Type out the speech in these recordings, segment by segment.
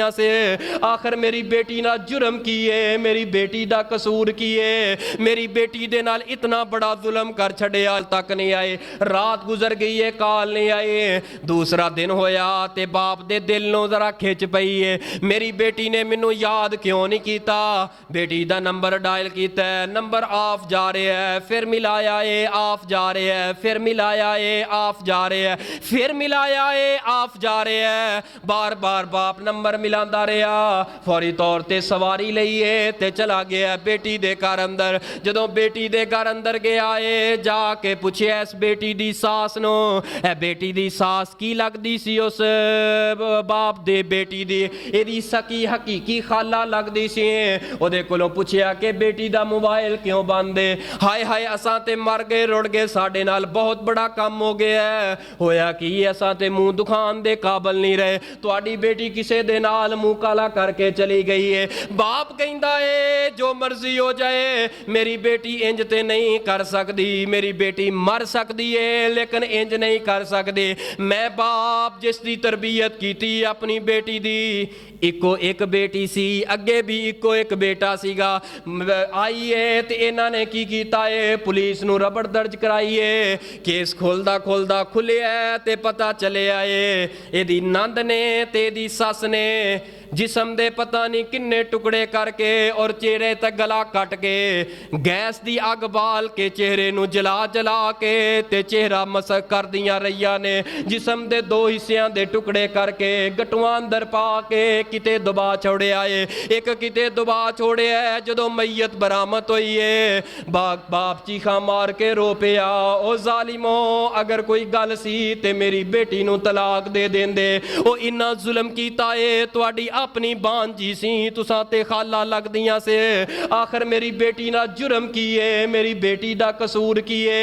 से आखिर मेरी बेटी ना जुर्म किए, मेरी बेटी दा कसूर किए, मेरी बेटी दे नाल इतना बड़ा जुल्म कर छड़े, आज तक नहीं आए। रात गुजर गई है, काल नहीं आए। दूसरा दिन होया ते बाप दे दिल नूं जरा खिच पई है, मेरी बेटी ने मैनू याद क्यों नहीं कीता। बेटी दा नंबर डायल कीता है, नंबर ऑफ जा रहा है, फिर मिलाया है ऑफ जा रहा है, फिर मिलाया है ऑफ जा रहा है, फिर मिलाया है ऑफ जा रहा है। बार बार बाप नंबर मिलांदा रहा। फौरी तौर ते सवारी लईए ते चला गया बेटी दे घर अंदर। जदों बेटी दे घर अंदर गया है, जाके पूछिया इस बेटी दी सास नो, ए बेटी दी सास की लगदी सी उस बाप दे बेटी दी, एदी सकी हकीकी खाला लगदी सी। ओदे कोलों पूछिया कि बेटी दा मोबाइल क्यों बंद है। हाय हाय असां ते मर गए रुड़ गए, साडे नाल बहुत बड़ा काम हो गया है। होया कि असां ते मुंह दुखान दे काबल नहीं रहे, तुहाडी बेटी किसे दे नाल मुंह काला करके चली गई है। बाप कहंदा है जो मर्जी हो जाए, मेरी बेटी इंज ते नहीं कर सकती, मेरी बेटी मर सकती है लेकिन इंज नहीं कर सकती। मैं बाप जिसकी तरबियत की अपनी बेटी दी, इको एक बेटी सी, अगे भी इको एक बेटा सीगा। आई है ते इन्हां ने की कीता है, पुलिस नूं रबड़ दर्ज कराई है। केस खोलदा खोलदा खुलिया ते पता चलिया है एदी नंद ने ते एदी सस ने जिसम दे पता नहीं किन्ने टुकड़े करके और चेहरे तक गला कट के गैस दी अग बाल के चेहरे नू जला जला के ते चेहरा मसक कर दियां रहियां ने। जिसम दे दो हिस्सियां दे टुकड़े करके गटुआं अंदर पा के किते दबा छोड़िया है, एक किते दबा छोड़िया है। जदों मैयत बरामद होई है, बाप चीखा मार के रो पिया, ओ जालिमो अगर कोई गल सी ते मेरी बेटी नू तलाक दे देंदे। ओ इन्ना जुल्म कीता है, तुहाडी अपनी बांजी सी, तुसां ते खाला लगदियां से। आखिर मेरी बेटी ना जुर्म किए, मेरी बेटी दा कसूर किए,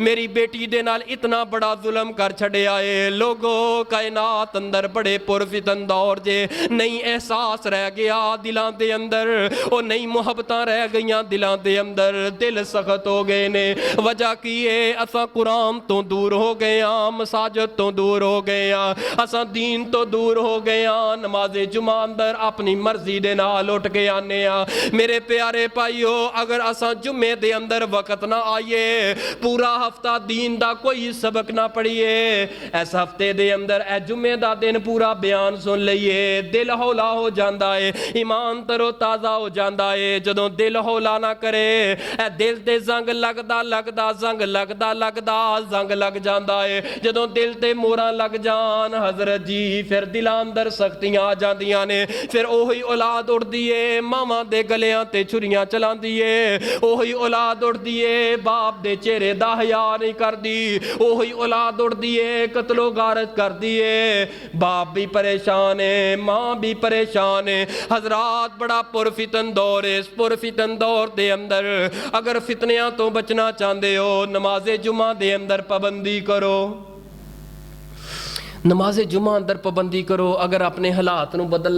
मेरी बेटी दे नाल इतना बड़ा जुल्म कर छड़िया है। लोगो कायनात अंदर बड़े पुरफितन दौर जे, नहीं एहसास रह गया दिलां दे अंदर, ओ नहीं मुहब्बतां रह गईयां दिलां दे अंदर, दिल सख्त हो गए ने। वजह की है असां कुरान तो दूर हो गए हां, मसाजिद तो दूर हो गए हां, असां दीन तो दूर हो गए हां, नमाज़े जुमा अंदर अपनी मर्जी दे नाल उठ के आने आ। मेरे प्यारे भाईओ अगर असां जुम्मे दे अंदर वक्त ना आइए, पूरा हफ्ता दीन दा कोई सबक ना पढ़िए, इस हफ्ते दे अंदर ए जुम्मे दा दिन पूरा बयान सुन लईए, दिल हौला हो जाता है, ईमान तरो ताज़ा हो जाता है। जदों दिल हौला ना करे, ए दिल ते जंग लगदा लगदा जंग लगदा लगदा जंग लग जाता है। जदों दिल ते मोहरां लग जान हजरत जी, फिर दिलां अंदर सख्तियां आ जांदियां ने। फिर ओही औलाद उड़दी है, मावां दे गलियां ते छुरियां चलांदी है। ओही औलाद उड़दी है, बाप दे चेहरे दा हया नहीं करदी। ओही औलाद उड़दी है, कत्लो गारत करदी है। बाप भी परेशान है, मां भी परेशान है। हजरात बड़ा पुरफितन दौर है। इस पुरफितन दौर दे अंदर अगर फितनियां तो बचना चाहते हो, नमाज़े जुमा दे अंदर पाबंदी करो, नमाज़े जुमा अंदर पाबंदी करो। अगर अपने हालात नूं बदलना